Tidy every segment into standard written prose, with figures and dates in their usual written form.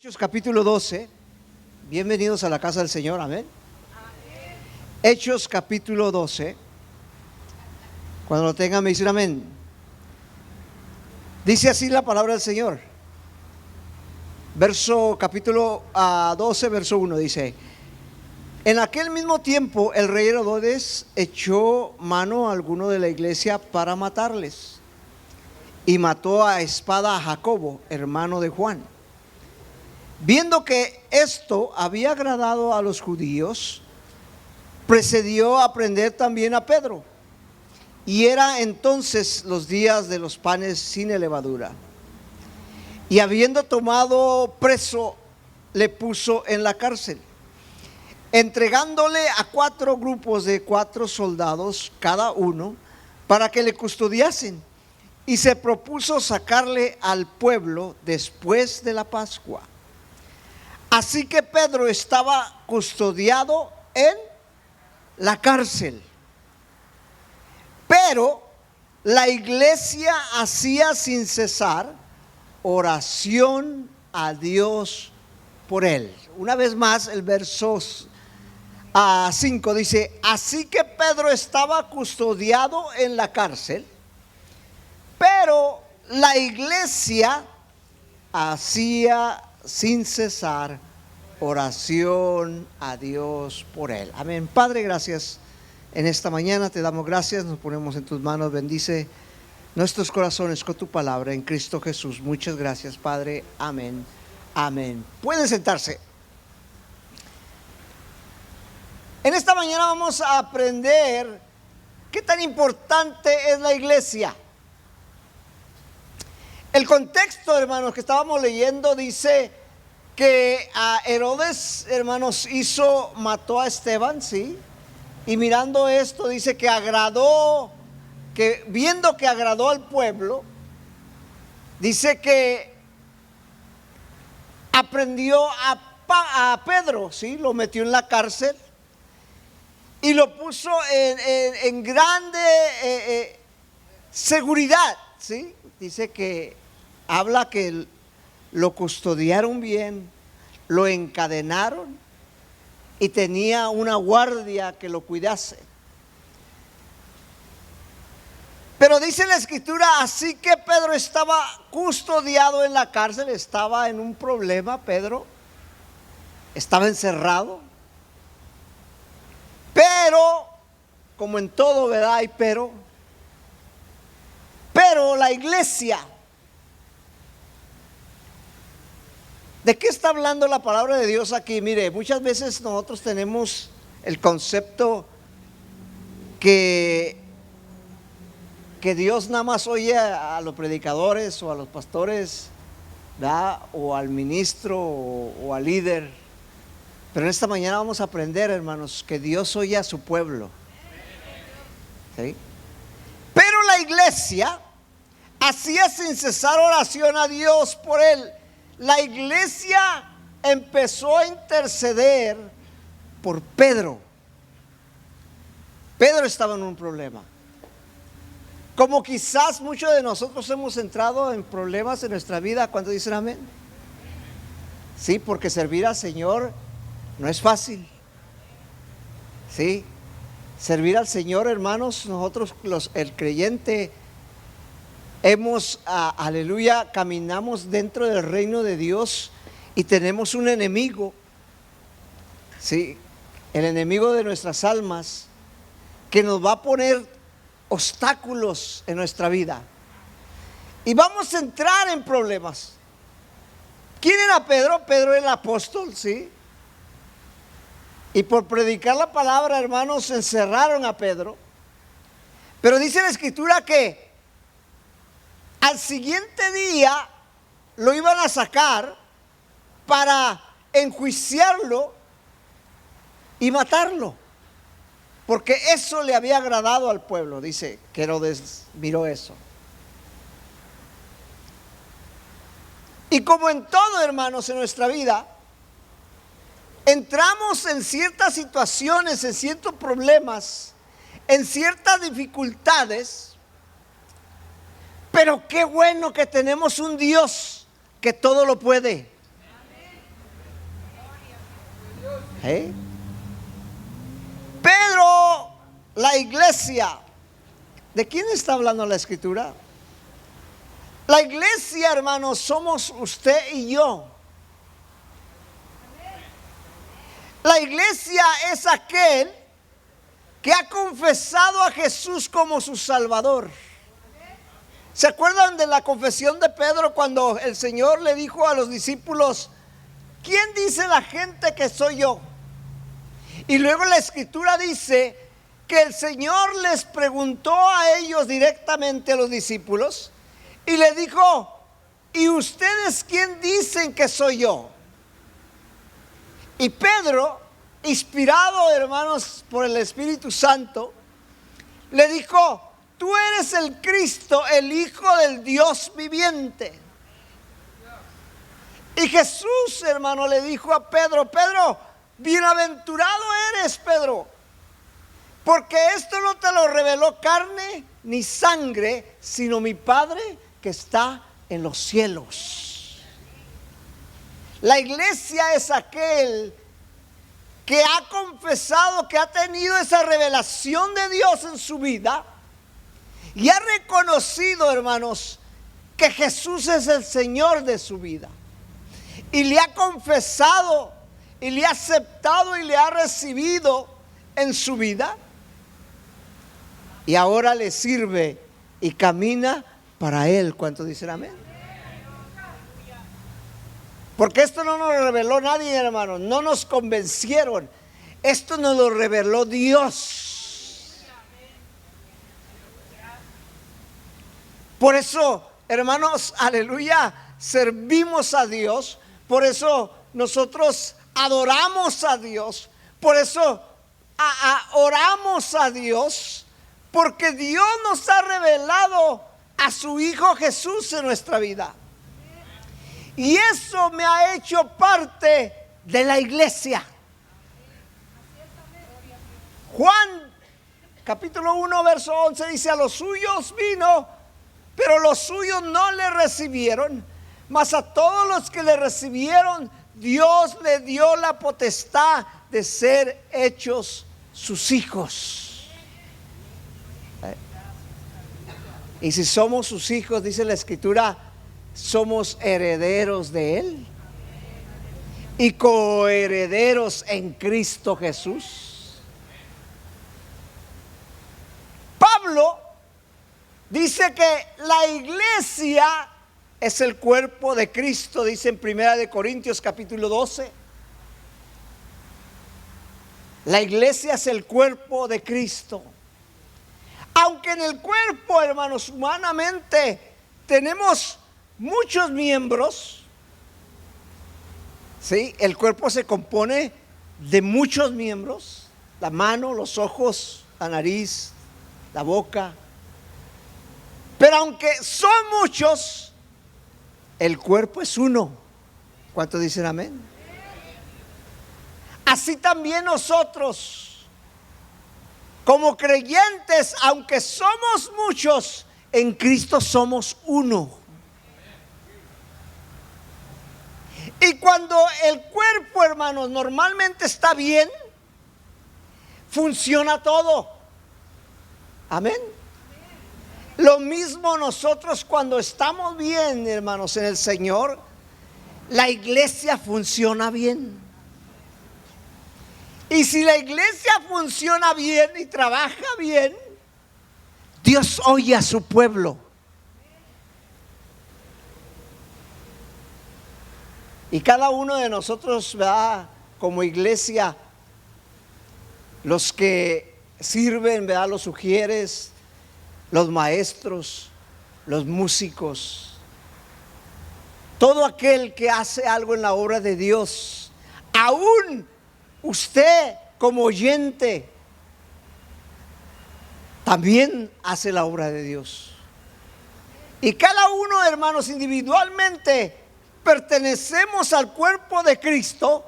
Hechos capítulo 12, bienvenidos a la casa del Señor, amén. Hechos capítulo 12, cuando lo tengan me dicen amén. Dice así la palabra del Señor. Capítulo 12, verso 1 dice: en aquel mismo tiempo el rey Herodes echó mano a alguno de la iglesia para matarles, y mató a espada a Jacobo, hermano de Juan. Viendo que esto había agradado a los judíos, procedió a prender también a Pedro. Y era entonces los días de los panes sin levadura. Y habiendo tomado preso, le puso en la cárcel, entregándole a 4 grupos de 4 soldados cada uno, para que le custodiasen. Y se propuso sacarle al pueblo después de la Pascua. Así que Pedro estaba custodiado en la cárcel. Pero la iglesia hacía sin cesar oración a Dios por él. Una vez más el verso 5 dice: así que Pedro estaba custodiado en la cárcel, pero la iglesia hacía sin cesar oración a Dios por él. Amén. Padre, gracias en esta mañana, te damos gracias, nos ponemos en tus manos. Bendice nuestros corazones con tu palabra en Cristo Jesús. Muchas gracias, Padre. Amén. Amén. Pueden sentarse. En esta mañana vamos a aprender qué tan importante es la iglesia. El contexto, hermanos, que estábamos leyendo dice que a Herodes, hermanos, mató a Esteban, ¿sí? Y mirando esto dice que viendo que agradó al pueblo, dice que aprendió a Pedro, ¿sí? Lo metió en la cárcel y lo puso en grande seguridad, ¿sí? Dice que habla que lo custodiaron bien, lo encadenaron y tenía una guardia que lo cuidase. Pero dice la escritura, así que Pedro estaba custodiado en la cárcel, estaba en un problema. Pedro estaba encerrado, pero como en todo, ¿verdad? Hay pero la iglesia, ¿de qué está hablando la palabra de Dios aquí? Mire, muchas veces nosotros tenemos el concepto que Dios nada más oye a los predicadores o a los pastores, ¿verdad? O al ministro o al líder. Pero en esta mañana vamos a aprender, hermanos, que Dios oye a su pueblo, ¿sí? Pero la iglesia hacía sin cesar oración a Dios por él. La iglesia empezó a interceder por Pedro. Pedro estaba en un problema. Como quizás muchos de nosotros hemos entrado en problemas en nuestra vida. ¿Cuántos dicen amén? Sí, porque servir al Señor no es fácil. Sí, servir al Señor, hermanos, nosotros el creyente aleluya, caminamos dentro del reino de Dios y tenemos un enemigo, ¿sí? El enemigo de nuestras almas, que nos va a poner obstáculos en nuestra vida y vamos a entrar en problemas. ¿Quién era Pedro? Pedro era el apóstol, ¿sí? Y por predicar la palabra, hermanos, encerraron a Pedro. Pero dice la escritura que al siguiente día lo iban a sacar para enjuiciarlo y matarlo, porque eso le había agradado al pueblo. Dice que Herodes miró eso. Y como en todo, hermanos, en nuestra vida, entramos en ciertas situaciones, en ciertos problemas, en ciertas dificultades. Pero qué bueno que tenemos un Dios que todo lo puede. ¿Eh? Pero la iglesia, ¿de quién está hablando la escritura? La iglesia, hermanos, somos usted y yo. La iglesia es aquel que ha confesado a Jesús como su Salvador. ¿Se acuerdan de la confesión de Pedro cuando el Señor le dijo a los discípulos: ¿quién dice la gente que soy yo? Y luego la escritura dice que el Señor les preguntó a ellos directamente, a los discípulos, y le dijo: ¿y ustedes quién dicen que soy yo? Y Pedro, inspirado, hermanos, por el Espíritu Santo, le dijo: tú eres el Cristo, el Hijo del Dios viviente. Y Jesús, hermano, le dijo a Pedro: Pedro, bienaventurado eres, Pedro, porque esto no te lo reveló carne ni sangre, sino mi Padre que está en los cielos. La iglesia es aquel que ha confesado, que ha tenido esa revelación de Dios en su vida y ha reconocido, hermanos, que Jesús es el Señor de su vida, y le ha confesado y le ha aceptado y le ha recibido en su vida, y ahora le sirve y camina para Él. ¿Cuántos dicen amén? Porque esto no nos lo reveló nadie, hermanos, no nos convencieron, esto nos lo reveló Dios. Por eso, hermanos, aleluya, servimos a Dios, por eso nosotros adoramos a Dios, por eso oramos a Dios, porque Dios nos ha revelado a su Hijo Jesús en nuestra vida. Y eso me ha hecho parte de la iglesia. Juan capítulo 1 verso 11 dice: a los suyos vino, pero los suyos no le recibieron, mas a todos los que le recibieron, Dios le dio la potestad de ser hechos sus hijos. Y si somos sus hijos, dice la escritura, somos herederos de Él y coherederos en Cristo Jesús. Pablo dice que la iglesia es el cuerpo de Cristo, dice en 1 Corintios capítulo 12. La iglesia es el cuerpo de Cristo. Aunque en el cuerpo, hermanos, humanamente tenemos muchos miembros, ¿sí? El cuerpo se compone de muchos miembros: la mano, los ojos, la nariz, la boca. Pero aunque son muchos, el cuerpo es uno. ¿Cuántos dicen amén? Así también nosotros, como creyentes, aunque somos muchos, en Cristo somos uno. Y cuando el cuerpo, hermanos, normalmente está bien, funciona todo. Amén. Lo mismo nosotros cuando estamos bien, hermanos, en el Señor, la iglesia funciona bien. Y si la iglesia funciona bien y trabaja bien, Dios oye a su pueblo. Y cada uno de nosotros, ¿verdad?, como iglesia, los que sirven, ¿verdad?, los sugieres, los maestros, los músicos, todo aquel que hace algo en la obra de Dios, aún usted como oyente, también hace la obra de Dios. Y cada uno, hermanos, individualmente pertenecemos al cuerpo de Cristo.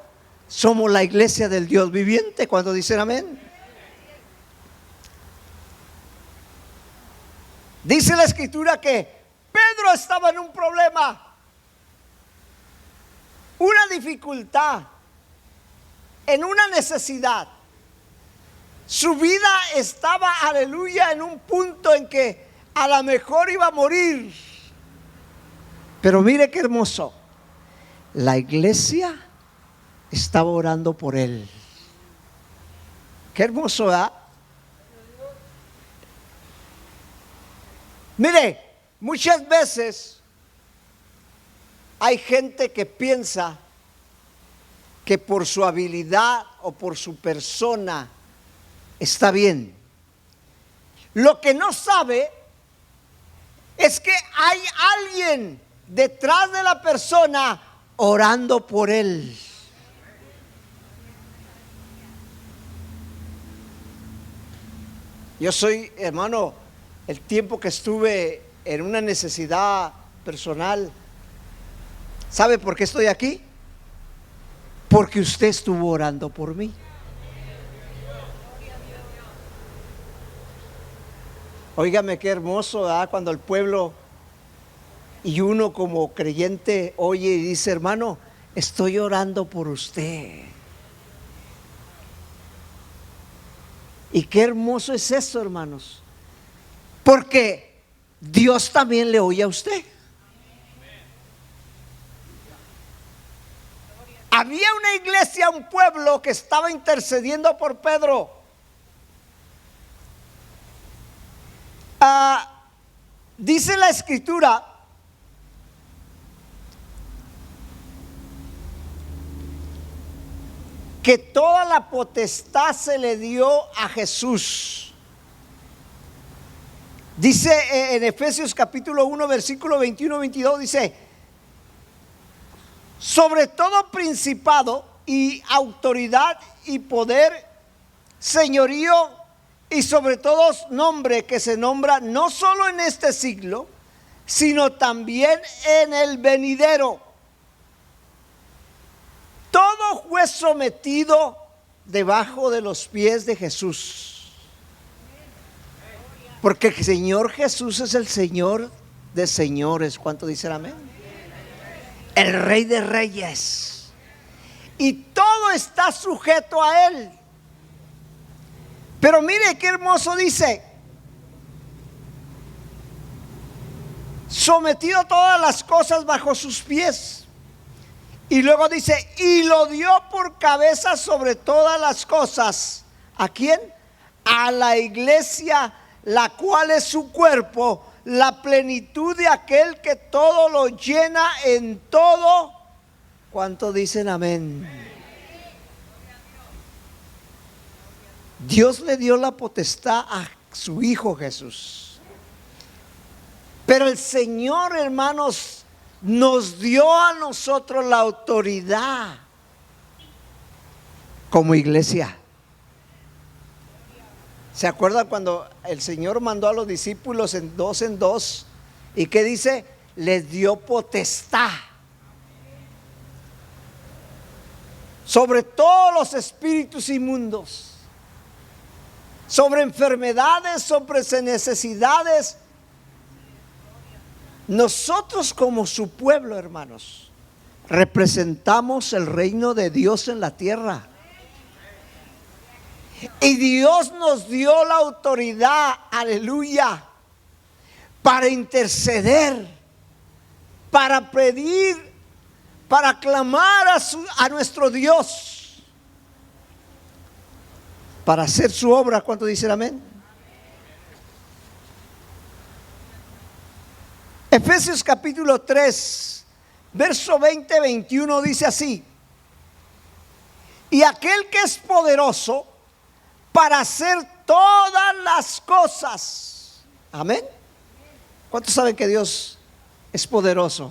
Somos la iglesia del Dios viviente. Cuando dicen amén. Dice la escritura que Pedro estaba en un problema, una dificultad. en una necesidad. Su vida estaba, aleluya, en un punto en que a lo mejor iba a morir. Pero mire qué hermoso. La iglesia estaba orando por él. Qué hermoso, ¿verdad? Mire, muchas veces hay gente que piensa que por su habilidad o por su persona está bien. Lo que no sabe es que hay alguien detrás de la persona orando por él. Yo soy, hermano, el tiempo que estuve en una necesidad personal, ¿sabe por qué estoy aquí? Porque usted estuvo orando por mí. Óigame qué hermoso, ¿verdad? Cuando el pueblo y uno como creyente oye y dice: hermano, estoy orando por usted. Y qué hermoso es eso, hermanos, porque Dios también le oye a usted. Había una iglesia, un pueblo que estaba intercediendo por Pedro. Dice la escritura que toda la potestad se le dio a Jesús. Dice en Efesios capítulo 1 versículo 21-22, dice: sobre todo principado y autoridad y poder, señorío y sobre todo nombre que se nombra no solo en este siglo, sino también en el venidero. Todo fue sometido debajo de los pies de Jesús. Porque el Señor Jesús es el Señor de señores. ¿Cuánto dicen amén? El Rey de reyes. Y todo está sujeto a Él. Pero mire qué hermoso dice: sometido todas las cosas bajo sus pies. Y luego dice: y lo dio por cabeza sobre todas las cosas. ¿A quién? A la iglesia, la cual es su cuerpo, la plenitud de aquel que todo lo llena en todo. ¿Cuánto dicen amén? Dios le dio la potestad a su Hijo Jesús. Pero el Señor, hermanos, nos dio a nosotros la autoridad como iglesia. ¿Se acuerdan cuando el Señor mandó a los discípulos en dos? ¿Y qué dice? Les dio potestad sobre todos los espíritus inmundos, sobre enfermedades, sobre necesidades. Nosotros como su pueblo, hermanos, representamos el reino de Dios en la tierra. Y Dios nos dio la autoridad, aleluya, para interceder, para pedir, para clamar a nuestro Dios, para hacer su obra. ¿Cuánto dicen amén? Efesios capítulo 3, verso 20-21 dice así: y aquel que es poderoso para hacer todas las cosas. Amén. ¿Cuántos saben que Dios es poderoso?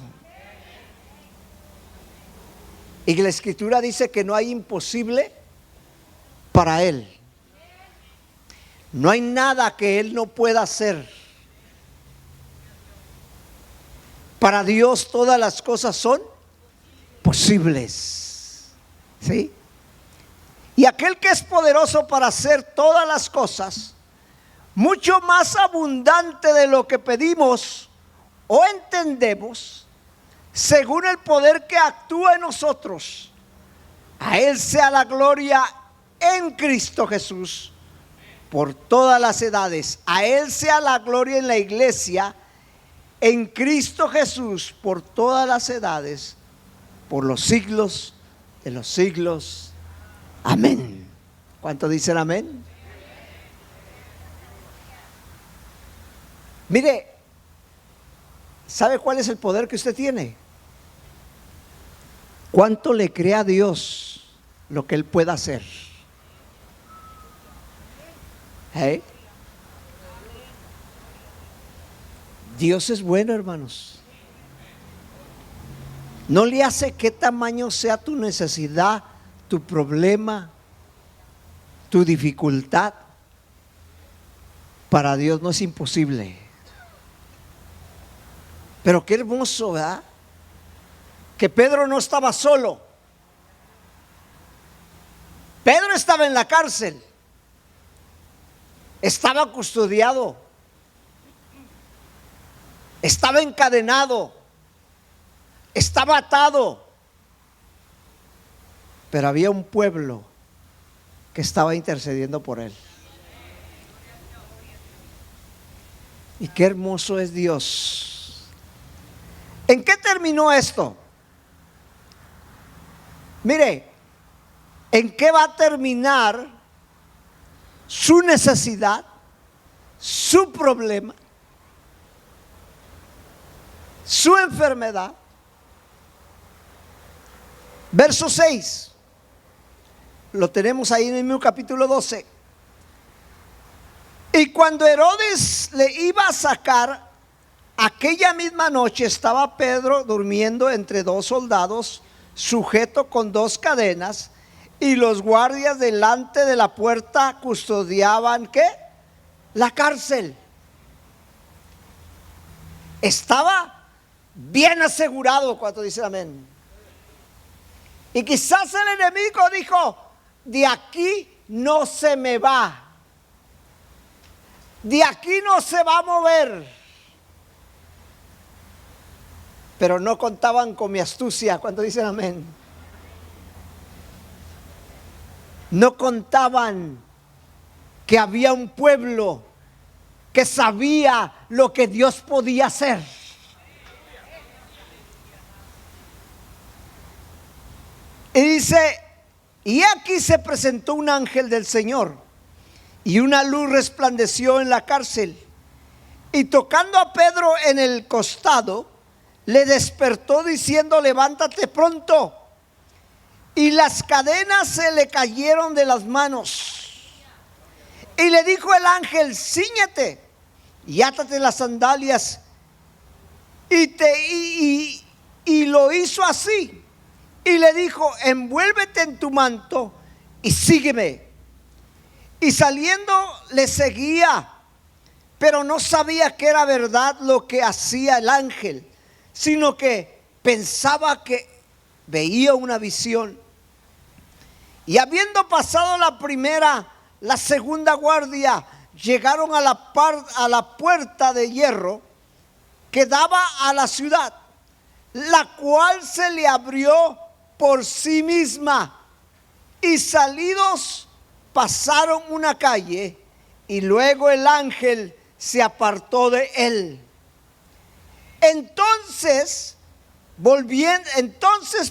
Y la escritura dice que no hay imposible para Él. No hay nada que Él no pueda hacer. Para Dios todas las cosas son posibles. ¿Sí? Y aquel que es poderoso para hacer todas las cosas, mucho más abundante de lo que pedimos o entendemos, según el poder que actúa en nosotros. A Él sea la gloria en Cristo Jesús por todas las edades. A Él sea la gloria en la iglesia, en Cristo Jesús, por todas las edades, por los siglos de los siglos. Amén. ¿Cuánto dicen amén? Mire, ¿sabe cuál es el poder que usted tiene? ¿Cuánto le cree a Dios lo que Él pueda hacer? ¿Eh? Dios es bueno, hermanos. No le hace qué tamaño sea tu necesidad, tu problema, tu dificultad. Para Dios no es imposible. Pero qué hermoso, ¿verdad? Que Pedro no estaba solo. Pedro estaba en la cárcel. Estaba custodiado. Estaba encadenado. Estaba atado. Pero había un pueblo que estaba intercediendo por él. Y qué hermoso es Dios. ¿En qué terminó esto? Mire, ¿en qué va a terminar su necesidad, su problema, su enfermedad? Verso 6. Lo tenemos ahí en el mismo capítulo 12. Y cuando Herodes le iba a sacar, aquella misma noche estaba Pedro durmiendo entre dos soldados, sujeto con dos cadenas, y los guardias delante de la puerta custodiaban ¿qué? La cárcel. Estaba bien asegurado. ¿Cuánto dicen amén? Y quizás el enemigo dijo: de aquí no se me va, de aquí no se va a mover. Pero no contaban con mi astucia. ¿Cuánto dicen amén? No contaban que había un pueblo que sabía lo que Dios podía hacer. Y dice: y aquí se presentó un ángel del Señor, y una luz resplandeció en la cárcel, y tocando a Pedro en el costado, le despertó diciendo: levántate pronto. Y las cadenas se le cayeron de las manos. Y le dijo el ángel: cíñete y átate las sandalias. Y lo hizo así. Y le dijo: envuélvete en tu manto y sígueme. Y saliendo le seguía, pero no sabía que era verdad lo que hacía el ángel, sino que pensaba que veía una visión. Y habiendo pasado la primera, la segunda guardia, llegaron a la puerta de hierro que daba a la ciudad, la cual se le abrió por sí misma, y salidos pasaron una calle, y luego el ángel se apartó de él. Entonces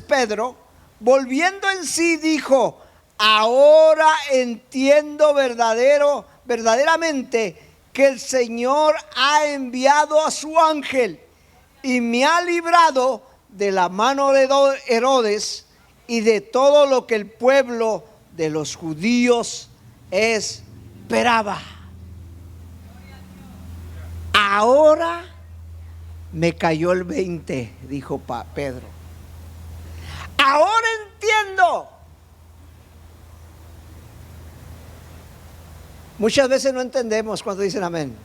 Pedro, volviendo en sí, dijo: ahora entiendo verdaderamente que el Señor ha enviado a su ángel y me ha librado de la mano de Herodes y de todo lo que el pueblo de los judíos esperaba. Ahora me cayó el 20, dijo Pedro. Ahora entiendo. Muchas veces no entendemos cuando dicen amén.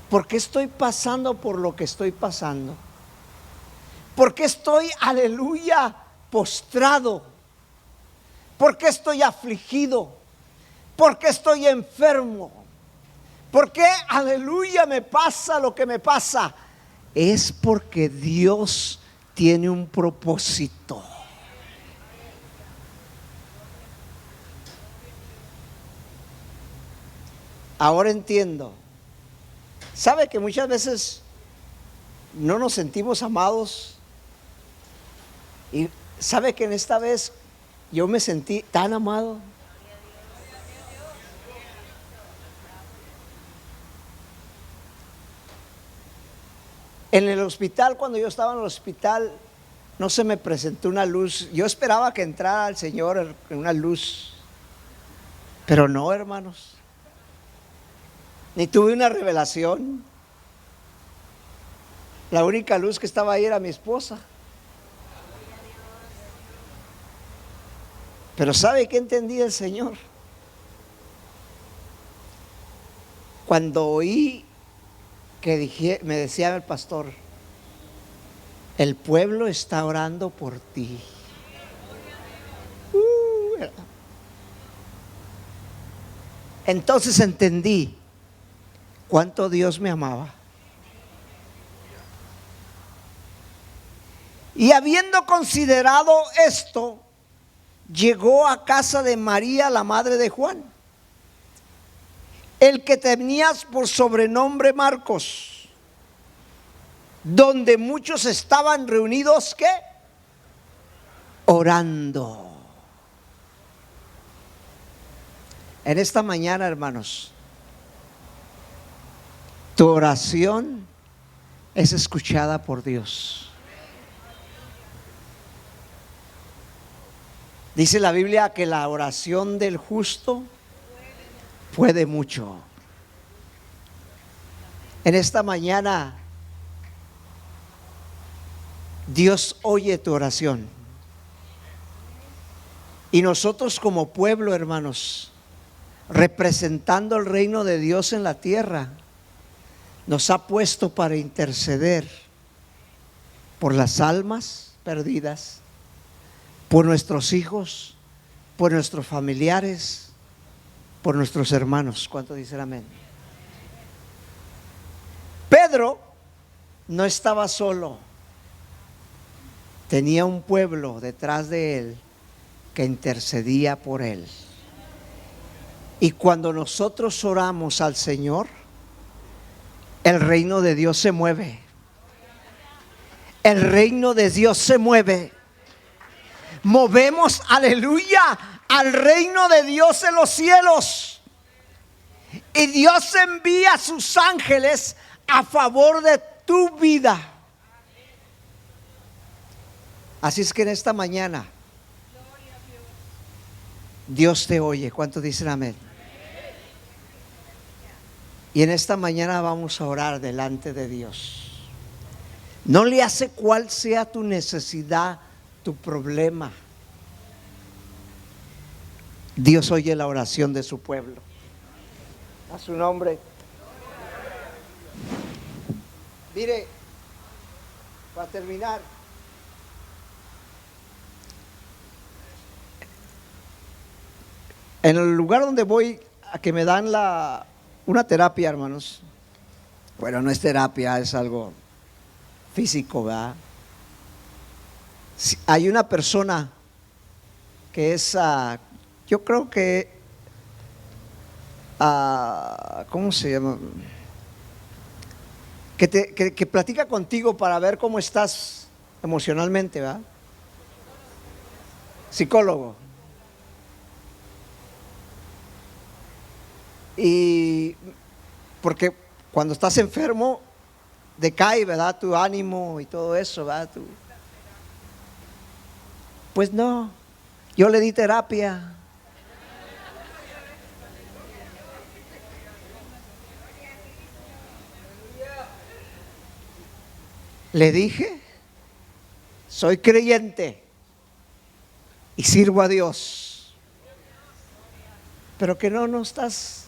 ¿Por qué estoy pasando por lo que estoy pasando? ¿Por qué estoy, aleluya, postrado? ¿Por qué estoy afligido? ¿Por qué estoy enfermo? ¿Por qué, aleluya, me pasa lo que me pasa? Es porque Dios tiene un propósito. Ahora entiendo. ¿Sabe que muchas veces no nos sentimos amados? Y sabe que en esta vez yo me sentí tan amado. En el hospital, cuando yo estaba en el hospital, no se me presentó una luz. Yo esperaba que entrara el Señor en una luz, pero no, hermanos. Ni tuve una revelación. La única luz que estaba ahí era mi esposa. Pero ¿sabe qué entendí el Señor? Cuando oí que me decía el pastor, el pueblo está orando por ti. Entonces entendí cuánto Dios me amaba. Y habiendo considerado esto, llegó a casa de María, la madre de Juan, el que tenías por sobrenombre Marcos, donde muchos estaban reunidos, ¿qué? Orando. En esta mañana, hermanos, tu oración es escuchada por Dios. Dice la Biblia que la oración del justo puede mucho. En esta mañana Dios oye tu oración. Y nosotros como pueblo, hermanos, representando el reino de Dios en la tierra, nos ha puesto para interceder por las almas perdidas, por nuestros hijos, por nuestros familiares, por nuestros hermanos. ¿Cuánto dicen amén? Pedro no estaba solo, tenía un pueblo detrás de él que intercedía por él. Y cuando nosotros oramos al Señor, el reino de Dios se mueve. El reino de Dios se mueve. Movemos, aleluya, al reino de Dios en los cielos. Y Dios envía a sus ángeles a favor de tu vida. Así es que en esta mañana Dios te oye. ¿Cuántos dicen amén? Y en esta mañana vamos a orar delante de Dios. No le hace cuál sea tu necesidad, tu problema. Dios oye la oración de su pueblo. A su nombre. Mire, para terminar, en el lugar donde voy a que me dan una terapia, hermanos. Bueno, no es terapia, es algo físico, ¿verdad? Hay una persona que es, yo creo que, ¿cómo se llama? Que platica contigo para ver cómo estás emocionalmente, ¿verdad? Psicólogo. Y porque cuando estás enfermo decae, ¿verdad? Tu ánimo y todo eso, ¿verdad? Pues no, yo le di terapia. Le dije, soy creyente y sirvo a Dios, pero que no estás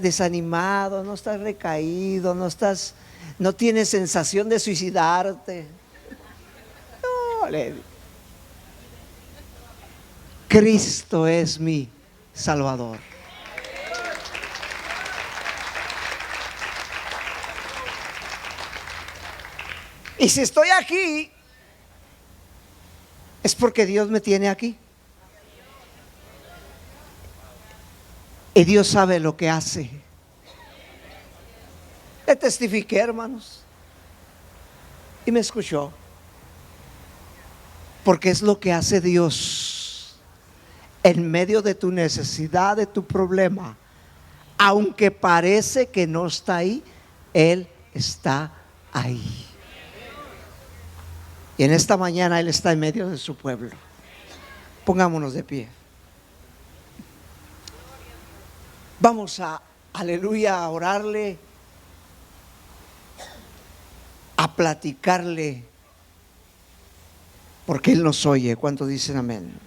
desanimado, no estás recaído, no tienes sensación de suicidarte. No, Cristo es mi Salvador. Y si estoy aquí, es porque Dios me tiene aquí. Y Dios sabe lo que hace. Le testifiqué, hermanos, y me escuchó. Porque es lo que hace Dios en medio de tu necesidad, de tu problema. Aunque parece que no está ahí, Él está ahí. Y en esta mañana Él está en medio de su pueblo. Pongámonos de pie. Vamos a, aleluya, a orarle, a platicarle, porque Él nos oye. ¿Cuántos dicen amén?